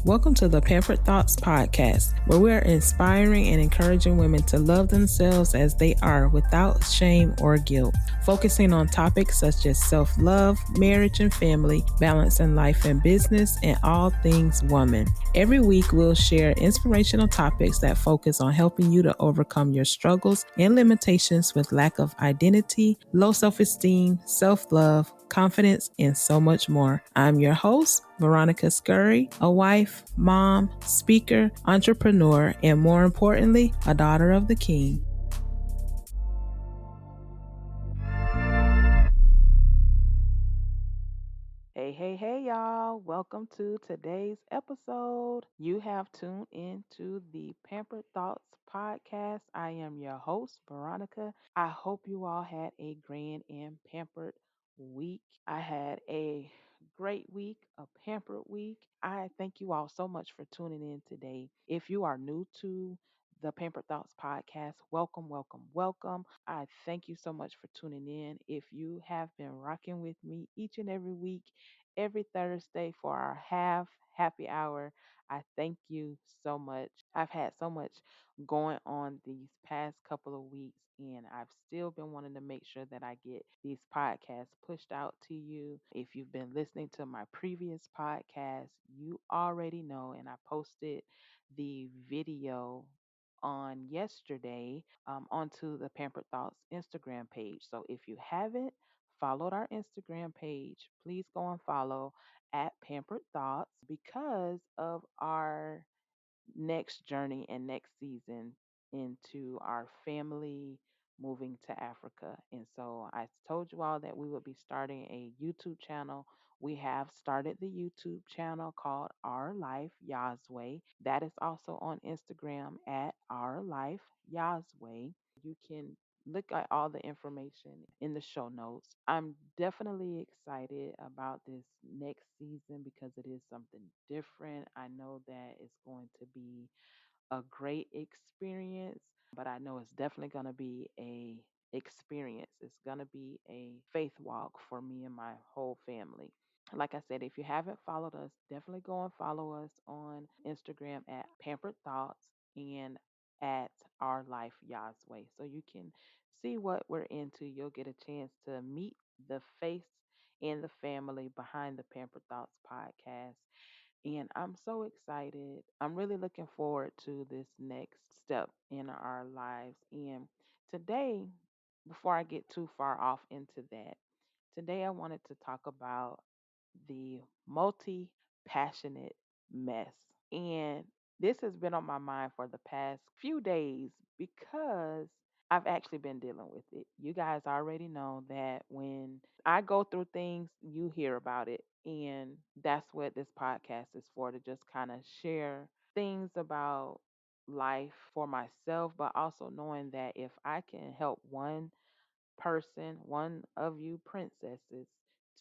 Welcome to the Pampered Thoughts podcast, where we are inspiring and encouraging women to love themselves as they are without shame or guilt, focusing on topics such as self love, marriage and family, balance in life and business, and all things woman. Every week, we'll share inspirational topics that focus on helping you to overcome your struggles and limitations with lack of identity, low self esteem, self love, confidence, and so much more. I'm your host, Veronica Scurry, a wife, mom, speaker, entrepreneur, and more importantly, a daughter of the King. Hey, y'all. Welcome to today's episode. You have tuned into the Pampered Thoughts podcast. I am your host, Veronica. I hope you all had a grand and pampered week. I had a great week, a pampered week. I thank you all so much for tuning in today. If you are new to the Pampered Thoughts podcast, welcome, welcome, welcome. I thank you so much for tuning in. If you have been rocking with me each and every week, every Thursday for our happy hour. I thank you so much. I've had so much going on these past couple of weeks, and I've still been wanting to make sure that I get these podcasts pushed out to you. If you've been listening to my previous podcast, you already know, and I posted the video on yesterday onto the Pampered Thoughts Instagram page. So if you haven't followed our Instagram page, please go and follow at Pampered Thoughts because of our next journey and next season into our family moving to Africa. And so I told you all that we would be starting a YouTube channel. We have started the YouTube channel called Our Life Yazway. That is also on Instagram at Our Life Yazway. You can look at all the information in the show notes. I'm definitely excited about this next season because it is something different. I know that it's going to be a great experience, but I know it's definitely going to be a experience. It's going to be a faith walk for me and my whole family. Like I said, if you haven't followed us, definitely go and follow us on Instagram at Pampered Thoughts and at Our Life Yazway. So you can see what we're into. You'll get a chance to meet the face and the family behind the Pampered Thoughts podcast. And I'm so excited. I'm really looking forward to this next step in our lives. And today, before I get too far off into that, today I wanted to talk about the multi passionate mess. And this has been on my mind for the past few days because I've actually been dealing with it. You guys already know that when I go through things, you hear about it. And that's what this podcast is for, to just kind of share things about life for myself, but also knowing that if I can help one person, one of you princesses,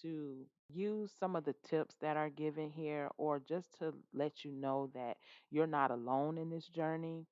to use some of the tips that are given here, or just to let you know that you're not alone in this journey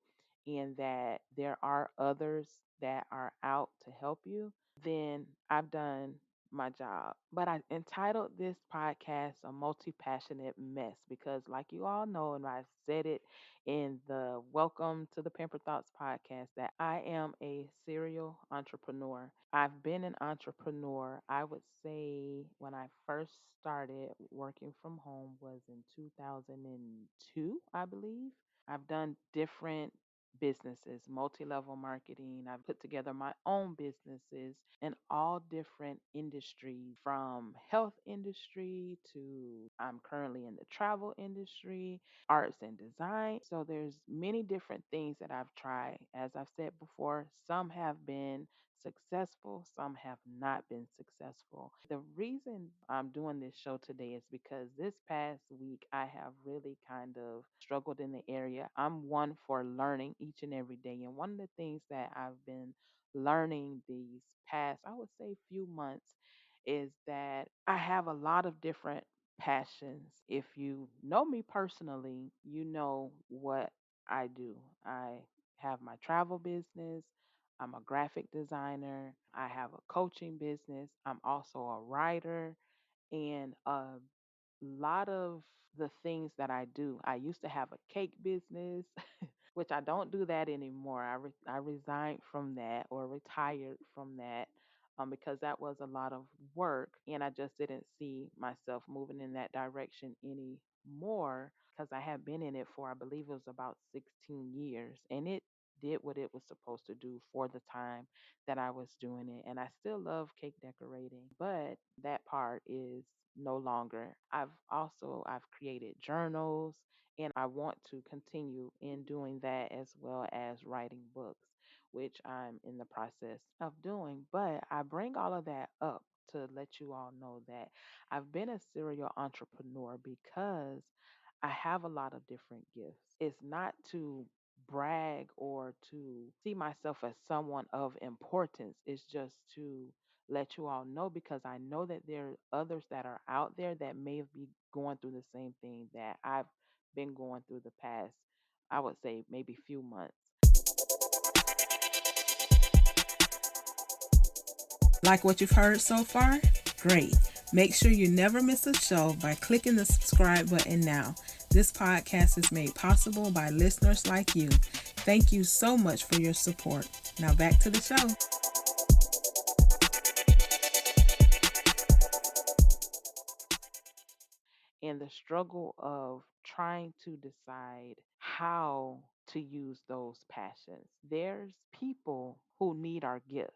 and that there are others that are out to help you, then I've done my job. But I entitled this podcast A Multi Passionate Mess because, like you all know, and I said it in the Welcome to the Pamper Thoughts podcast, that I am a serial entrepreneur. I've been an entrepreneur, I would say, when I first started working from home was in 2002, I believe. I've done different businesses, multi-level marketing. I've put together my own businesses in all different industries, from health industry to I'm currently in the travel industry, arts and design. So there's many different things that I've tried. As I've said before, some have been successful, some have not been successful. The reason I'm doing this show today is because this past week I have really kind of struggled in the area. I'm one for learning each and every day. And one of the things that I've been learning these past, I would say, few months is that I have a lot of different passions. If you know me personally, you know what I do. I have my travel business. I'm a graphic designer. I have a coaching business. I'm also a writer and a lot of the things that I do, I used to have a cake business, which I don't do that anymore. I resigned from that or retired from that because that was a lot of work, and I just didn't see myself moving in that direction anymore because I had been in it for, I believe it was about 16 years, and it did what it was supposed to do for the time that I was doing it. And I still love cake decorating, but that part is no longer. I've created journals, and I want to continue in doing that as well as writing books, which I'm in the process of doing. But I bring all of that up to let you all know that I've been a serial entrepreneur because I have a lot of different gifts. It's not to brag or to see myself as someone of importance. It's just to let you all know because I know that there are others that are out there that may be going through the same thing that I've been going through the past, I would say maybe few months. Like what you've heard so far? Great. Make sure you never miss a show by clicking the subscribe button now. This podcast is made possible by listeners like you. Thank you so much for your support. Now back to the show. And the struggle of trying to decide how to use those passions. There's people who need our gifts.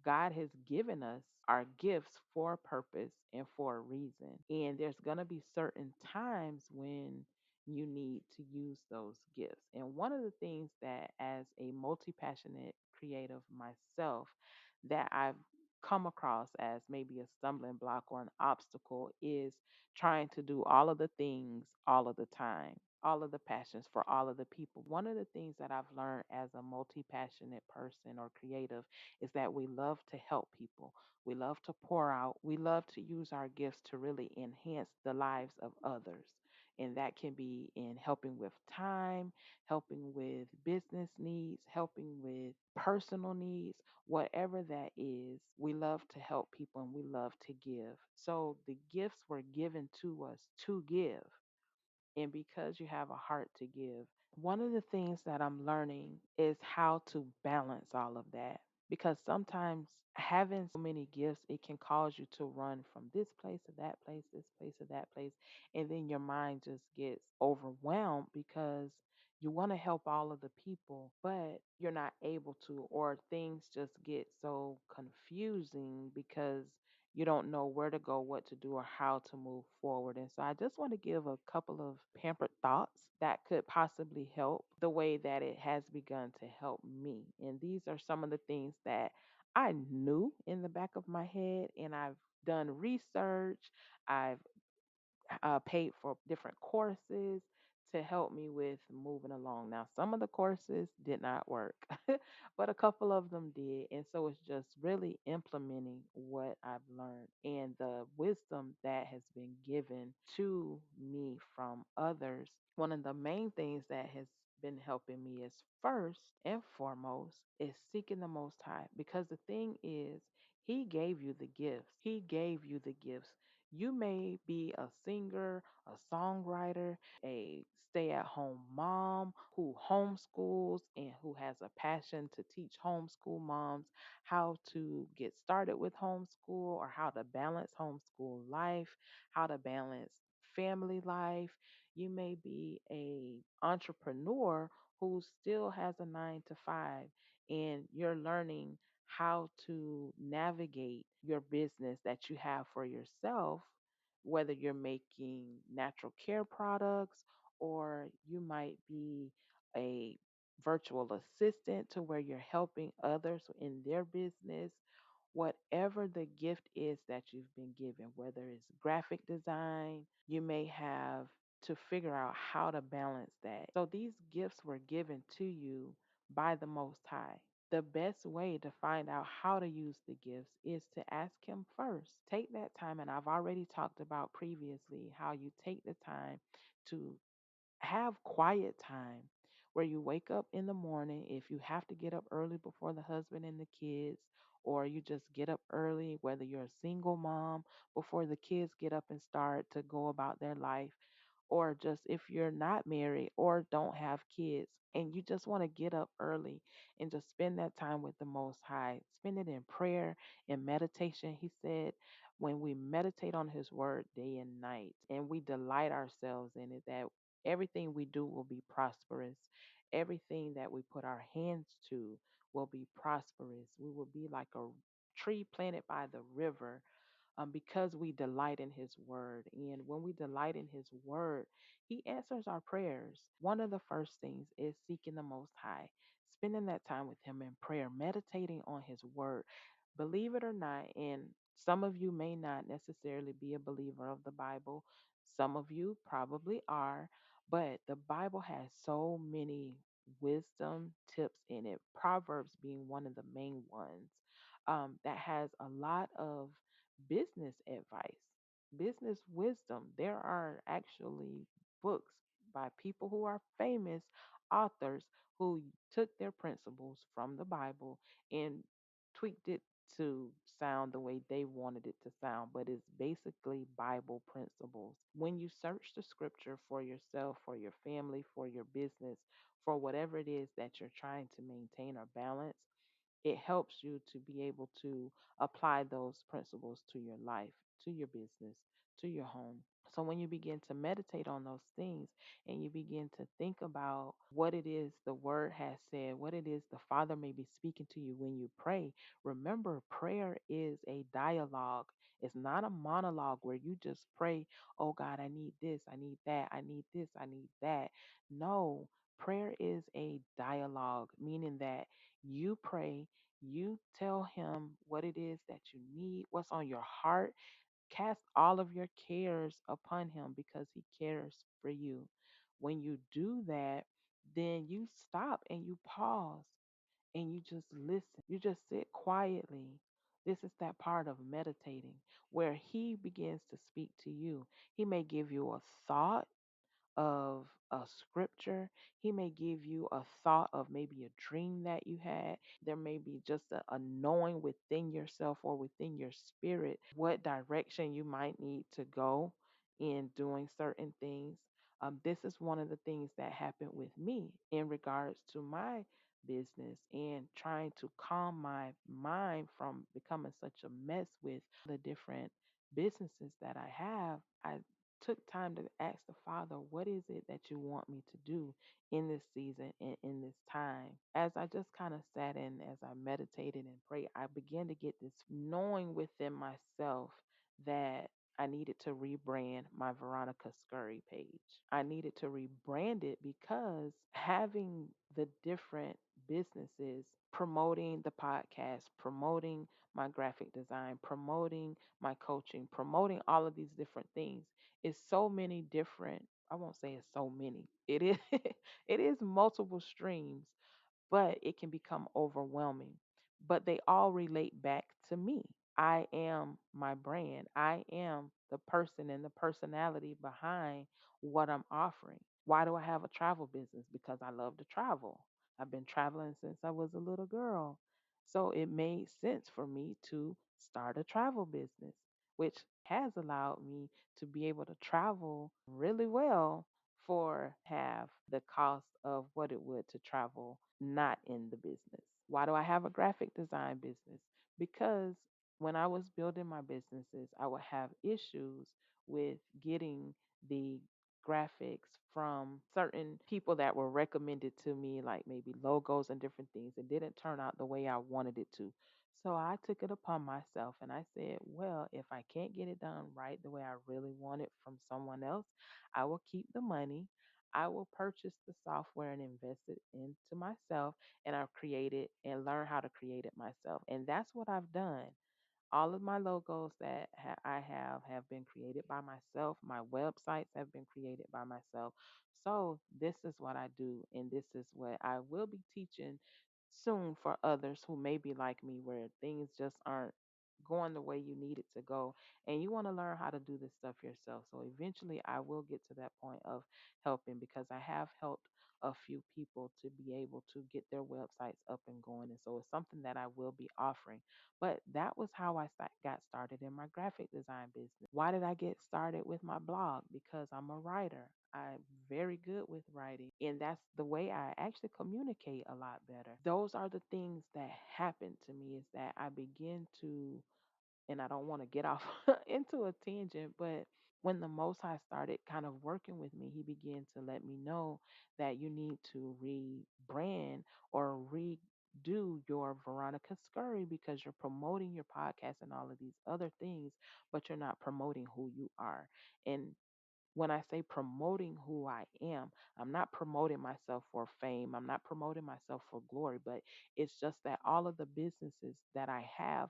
God has given us our gifts for a purpose and for a reason. And there's going to be certain times when you need to use those gifts. And one of the things that, as a multi passionate creative myself, that I've come across as maybe a stumbling block or an obstacle is trying to do all of the things all of the time, all of the passions for all of the people. One of the things that I've learned as a multi passionate person or creative is that we love to help people. We love to pour out. We love to use our gifts to really enhance the lives of others. And that can be in helping with time, helping with business needs, helping with personal needs, whatever that is. We love to help people and we love to give. So the gifts were given to us to give. And because you have a heart to give, one of the things that I'm learning is how to balance all of that. Because sometimes having so many gifts, it can cause you to run from this place to that place, this place to that place. And then your mind just gets overwhelmed because you want to help all of the people, but you're not able to, or things just get so confusing because you don't know where to go, what to do, or how to move forward. And so I just want to give a couple of pampered thoughts that could possibly help the way that it has begun to help me. And these are some of the things that I knew in the back of my head, and I've done research. I've paid for different courses to help me with moving along. Now, some of the courses did not work, but a couple of them did. And so it's just really implementing what I've learned and the wisdom that has been given to me from others. One of the main things that has been helping me is first and foremost is seeking the Most High, because the thing is, He gave you the gifts. He gave you the gifts. You may be a singer, a songwriter, a stay at home mom who homeschools and who has a passion to teach homeschool moms how to get started with homeschool or how to balance homeschool life, how to balance family life. You may be a entrepreneur who still has a 9 to 5, and you're learning how to navigate your business that you have for yourself, whether you're making natural care products or you might be a virtual assistant to where you're helping others in their business. Whatever the gift is that you've been given, whether it's graphic design, you may have to figure out how to balance that. So these gifts were given to you by the Most High. The best way to find out how to use the gifts is to ask Him first. Take that time, and I've already talked about previously how you take the time to have quiet time where you wake up in the morning. If you have to get up early before the husband and the kids, or you just get up early, whether you're a single mom, before the kids get up and start to go about their life, or just if you're not married or don't have kids and you just want to get up early and just spend that time with the Most High, spend it in prayer and meditation. He said, when we meditate on His word day and night and we delight ourselves in it, that everything we do will be prosperous. Everything that we put our hands to will be prosperous. We will be like a tree planted by the river, because we delight in His word. And when we delight in His word, He answers our prayers. One of the first things is seeking the Most High, spending that time with Him in prayer, meditating on His word. Believe it or not, and some of you may not necessarily be a believer of the Bible, some of you probably are, but the Bible has so many wisdom tips in it, Proverbs being one of the main ones, that has a lot of business advice, business wisdom. There are actually books by people who are famous authors who took their principles from the Bible and tweaked it to sound the way they wanted it to sound, but it's basically Bible principles. When you search the scripture for yourself, for your family, for your business, for whatever it is that you're trying to maintain or balance, it helps you to be able to apply those principles to your life, to your business, to your home. So when you begin to meditate on those things and you begin to think about what it is the word has said, what it is the Father may be speaking to you when you pray, remember prayer is a dialogue. It's not a monologue where you just pray, oh God, I need this, I need that, I need this, I need that. No, prayer is a dialogue, meaning that you pray, you tell Him what it is that you need, what's on your heart. Cast all of your cares upon Him because He cares for you. When you do that, then you stop and you pause and you just listen. You just sit quietly. This is that part of meditating where He begins to speak to you. He may give you a thought of a scripture. He may give you a thought of maybe a dream that you had. There may be just a knowing within yourself or within your spirit what direction you might need to go in doing certain things. This is one of the things that happened with me in regards to my business and trying to calm my mind from becoming such a mess with all the different businesses that I have. I took time to ask the Father, what is it that you want me to do in this season and in this time? As I just kind of sat in, as I meditated and prayed, I began to get this knowing within myself that I needed to rebrand my Veronica Scurry page. I needed to rebrand it because having the different businesses, promoting the podcast, promoting my graphic design, promoting my coaching, promoting all of these different things, it's so many different, I won't say it's so many. It is it is multiple streams, but it can become overwhelming. But they all relate back to me. I am my brand. I am the person and the personality behind what I'm offering. Why do I have a travel business? Because I love to travel. I've been traveling since I was a little girl. So it made sense for me to start a travel business, which has allowed me to be able to travel really well for half the cost of what it would to travel not in the business. Why do I have a graphic design business? Because when I was building my businesses, I would have issues with getting the graphics from certain people that were recommended to me, like maybe logos and different things. It didn't turn out the way I wanted it to. So I took it upon myself and I said, well, if I can't get it done right the way I really want it from someone else, I will keep the money. I will purchase the software and invest it into myself, and I'll create it and learn how to create it myself. And that's what I've done. All of my logos that I have been created by myself. My websites have been created by myself. So this is what I do, and this is what I will be teaching soon for others who may be like me, where things just aren't going the way you need it to go. And you want to learn how to do this stuff yourself. So eventually I will get to that point of helping, because I have helped a few people to be able to get their websites up and going. And so it's something that I will be offering. But that was how I got started in my graphic design business. Why did I get started with my blog? Because I'm a writer. I'm very good with writing, and that's the way I actually communicate a lot better. Those are the things that happen to me, is that I begin to, and I don't want to get off into a tangent, but when the Most High started kind of working with me, He began to let me know that you need to rebrand or redo your Veronica Scurry, because you're promoting your podcast and all of these other things, but you're not promoting who you are. And when I say promoting who I am, I'm not promoting myself for fame. I'm not promoting myself for glory, but it's just that all of the businesses that I have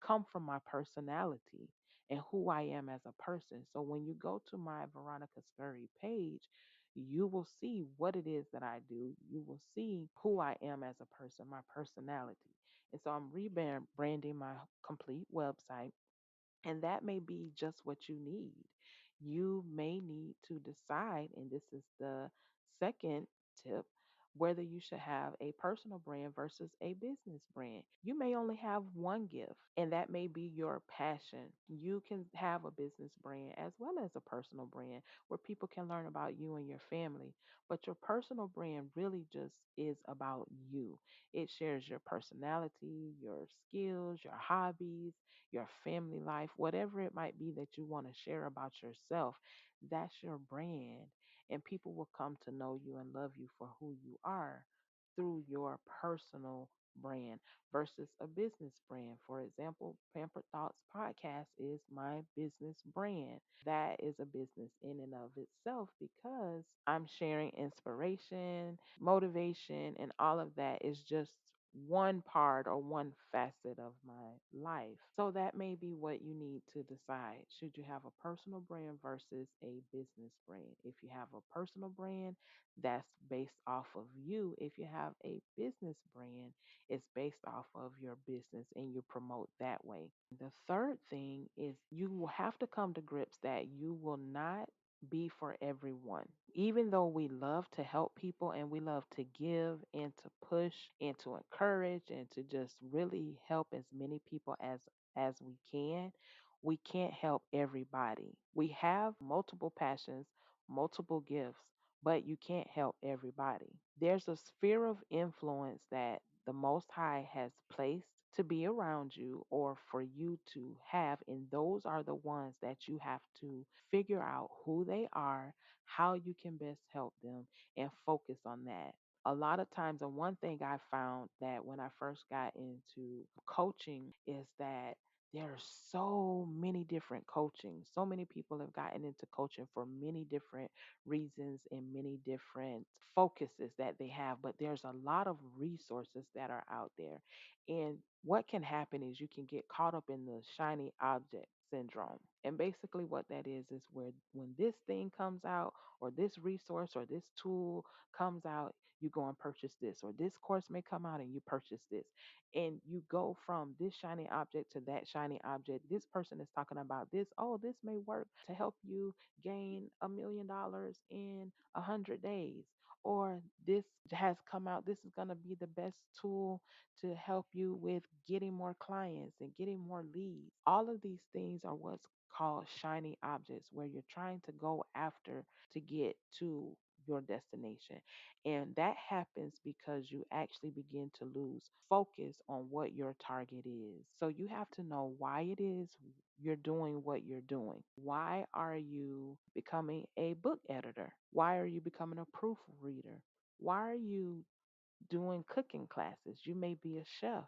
come from my personality and who I am as a person. So when you go to my Veronica Scurry page, you will see what it is that I do. You will see who I am as a person, my personality. And so I'm rebranding my complete website, and that may be just what you need. You may need to decide, and this is the second tip, whether you should have a personal brand versus a business brand. You may only have one gift, and that may be your passion. You can have a business brand as well as a personal brand where people can learn about you and your family. But your personal brand really just is about you. It shares your personality, your skills, your hobbies, your family life, whatever it might be that you want to share about yourself. That's your brand. And people will come to know you and love you for who you are through your personal brand versus a business brand. For example, Pampered Thoughts Podcast is my business brand. That is a business in and of itself, because I'm sharing inspiration, motivation, and all of that is just one part or one facet of my life. So that may be what you need to decide. Should you have a personal brand versus a business brand? If you have a personal brand, that's based off of you. If you have a business brand, it's based off of your business and you promote that way. The third thing is you will have to come to grips that you will not be for everyone. Even though we love to help people and we love to give and to push and to encourage and to just really help as many people as we can't help everybody. We have multiple passions, multiple gifts, but you can't help everybody. There's a sphere of influence that the Most High has placed to be around you or for you to have, and those are the ones that you have to figure out who they are, how you can best help them, and focus on that. A lot of times, and one thing I found that when I first got into coaching is that there are so many different coaching. So many people have gotten into coaching for many different reasons and many different focuses that they have, but there's a lot of resources that are out there. And what can happen is you can get caught up in the shiny object syndrome. And basically what that is where when this thing comes out or this resource or this tool comes out, you go and purchase this, or this course may come out and you purchase this. And you go from this shiny object to that shiny object. This person is talking about this. Oh, this may work to help you gain $1 million in 100 days. Or this has come out. This is going to be the best tool to help you with getting more clients and getting more leads. All of these things are what's called shiny objects, where you're trying to go after to get to your destination. And that happens because you actually begin to lose focus on what your target is. So you have to know why it is you're doing what you're doing. Why are you becoming a book editor? Why are you becoming a proofreader? Why are you doing cooking classes? You may be a chef,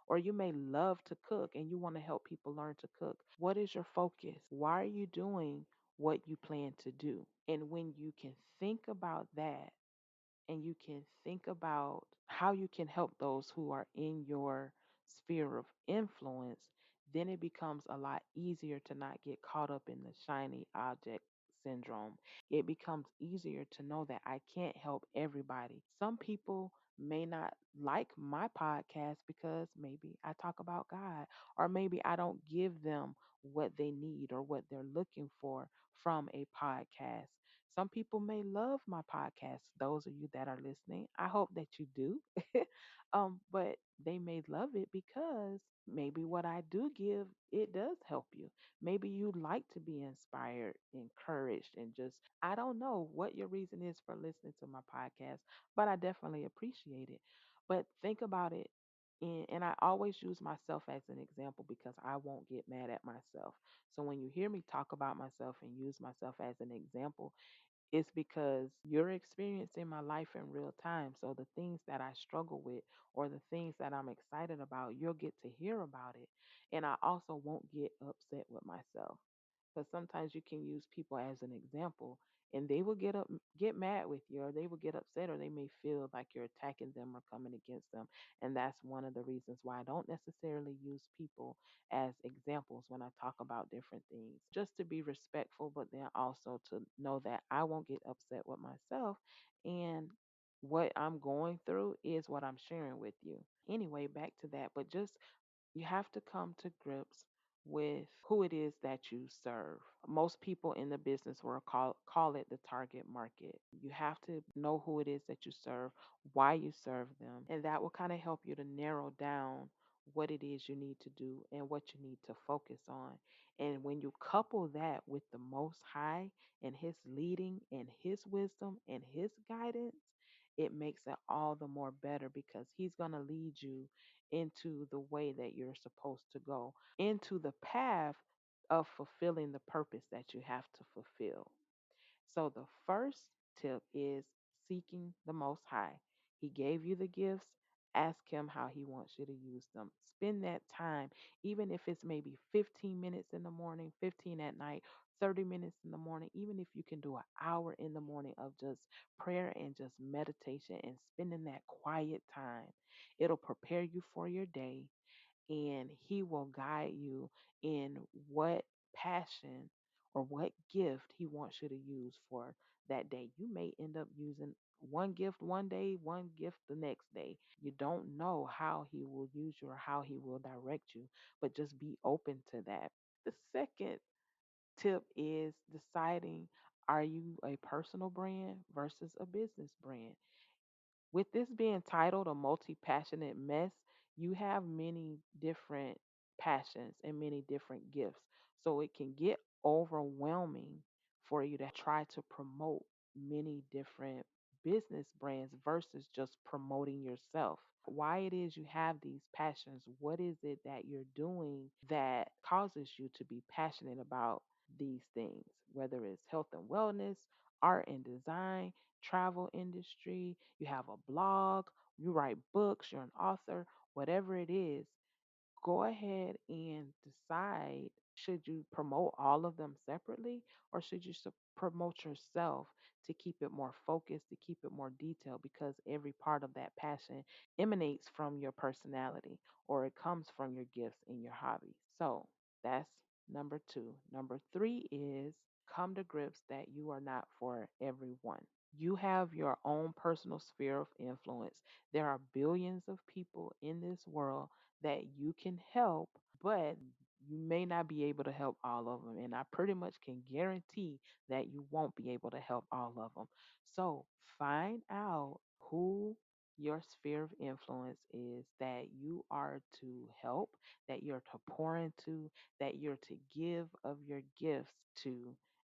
or you may love to cook and you want to help people learn to cook. What is your focus? Why are you doing what you plan to do? And when you can think about that, and you can think about how you can help those who are in your sphere of influence, then it becomes a lot easier to not get caught up in the shiny object syndrome. It becomes easier to know that I can't help everybody. Some people may not like my podcast because maybe I talk about God, or maybe I don't give them what they need or what they're looking for from a podcast. Some people may love my podcast. Those of you that are listening, I hope that you do. But they may love it because maybe what I do give, it does help you. Maybe you like to be inspired, encouraged, and just, I don't know what your reason is for listening to my podcast, but I definitely appreciate it. But think about it. And I always use myself as an example because I won't get mad at myself. So when you hear me talk about myself and use myself as an example, it's because you're experiencing my life in real time. So the things that I struggle with or the things that I'm excited about, you'll get to hear about it. And I also won't get upset with myself. Because sometimes you can use people as an example and they will get mad with you, or they will get upset, or they may feel like you're attacking them or coming against them. And that's one of the reasons why I don't necessarily use people as examples when I talk about different things, just to be respectful, but then also to know that I won't get upset with myself. And what I'm going through is what I'm sharing with you. Anyway, back to that. But just, you have to come to grips with who it is that you serve. Most people in the business world call it the target market. You have to know who it is that you serve, why you serve them, and that will kind of help you to narrow down what it is you need to do and what you need to focus on. And when you couple that with the Most High and His leading and His wisdom and His guidance, it makes it all the more better because He's going to lead you into the way that you're supposed to go, into the path of fulfilling the purpose that you have to fulfill. So the first tip is seeking the Most High. He gave you the gifts. Ask Him how He wants you to use them. Spend that time, even if it's maybe 15 minutes in the morning, 15 at night, 30 minutes in the morning, even if you can do an hour in the morning of just prayer and just meditation and spending that quiet time. It'll prepare you for your day, and He will guide you in what passion or what gift He wants you to use for that day. You may end up using one gift one day, one gift the next day. You don't know how He will use you or how He will direct you, but just be open to that. The second tip is deciding, are you a personal brand versus a business brand? With this being titled A Multi Passionate Mess, you have many different passions and many different gifts. So it can get overwhelming for you to try to promote many different business brands versus just promoting yourself. Why it is you have these passions? What is it that you're doing that causes you to be passionate about these things? Whether it's health and wellness, art and design, travel industry, you have a blog, you write books, you're an author, whatever it is, go ahead and decide, should you promote all of them separately, or should you promote yourself to keep it more focused, to keep it more detailed, because every part of that passion emanates from your personality, or it comes from your gifts and your hobbies. So that's number two. Number three is come to grips that you are not for everyone. You have your own personal sphere of influence. There are billions of people in this world that you can help, but you may not be able to help all of them. And I pretty much can guarantee that you won't be able to help all of them. So find out who your sphere of influence is that you are to help, that you're to pour into, that you're to give of your gifts to,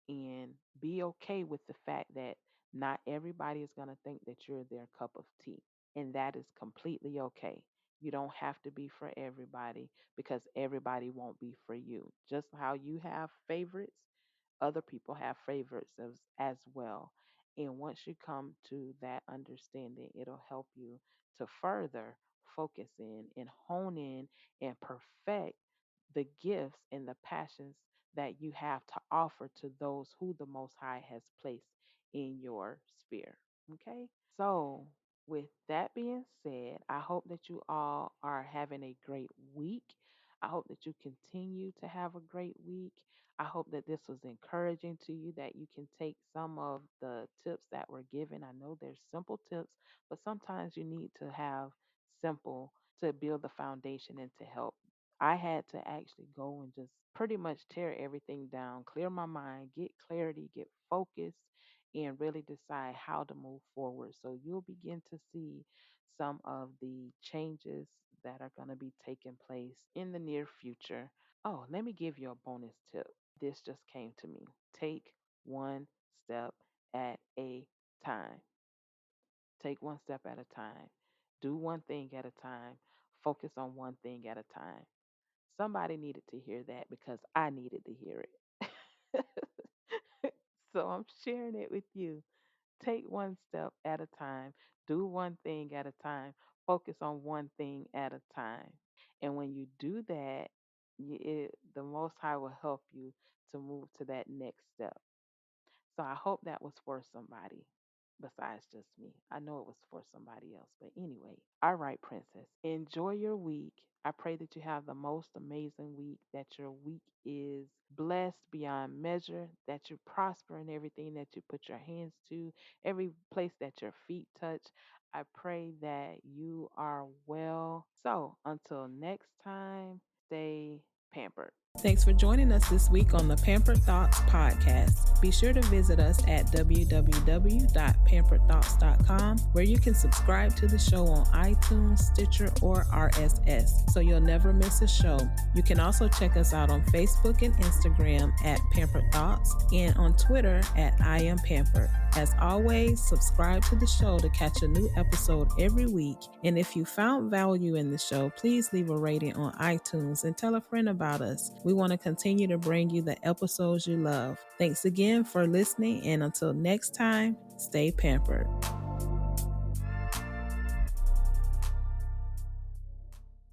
and be okay with the fact that not everybody is going to think that you're their cup of tea. And that is completely okay. You don't have to be for everybody because everybody won't be for you. Just how you have favorites, other people have favorites as well. And once you come to that understanding, it'll help you to further focus in and hone in and perfect the gifts and the passions that you have to offer to those who the Most High has placed in your sphere. Okay? So, with that being said, I hope that you all are having a great week. I hope that you continue to have a great week. I hope that this was encouraging to you, that you can take some of the tips that were given. I know there's simple tips, but sometimes you need to have simple to build the foundation and to help. I had to actually go and just pretty much tear everything down, clear my mind, get clarity, get focused, and really decide how to move forward. So you'll begin to see some of the changes that are going to be taking place in the near future. Oh, let me give you a bonus tip. This just came to me. Take one step at a time. Take one step at a time. Do one thing at a time. Focus on one thing at a time. Somebody needed to hear that because I needed to hear it. So I'm sharing it with you. Take one step at a time. Do one thing at a time. Focus on one thing at a time. And when you do that, the Most High will help you to move to that next step. So I hope that was for somebody besides just me. I know it was for somebody else. But anyway, all right, Princess, enjoy your week. I pray that you have the most amazing week, that your week is blessed beyond measure, that you prosper in everything that you put your hands to, every place that your feet touch. I pray that you are well. So until next time, stay pampered. Thanks for joining us this week on the Pampered Thoughts podcast. Be sure to visit us at www.pamperedthoughts.com, where you can subscribe to the show on iTunes, Stitcher, or RSS, so you'll never miss a show. You can also check us out on Facebook and Instagram at Pampered Thoughts and on Twitter at I Am Pampered. As always, subscribe to the show to catch a new episode every week. And if you found value in the show, please leave a rating on iTunes and tell a friend about us. We want to continue to bring you the episodes you love. Thanks again for listening, and until next time, stay pampered.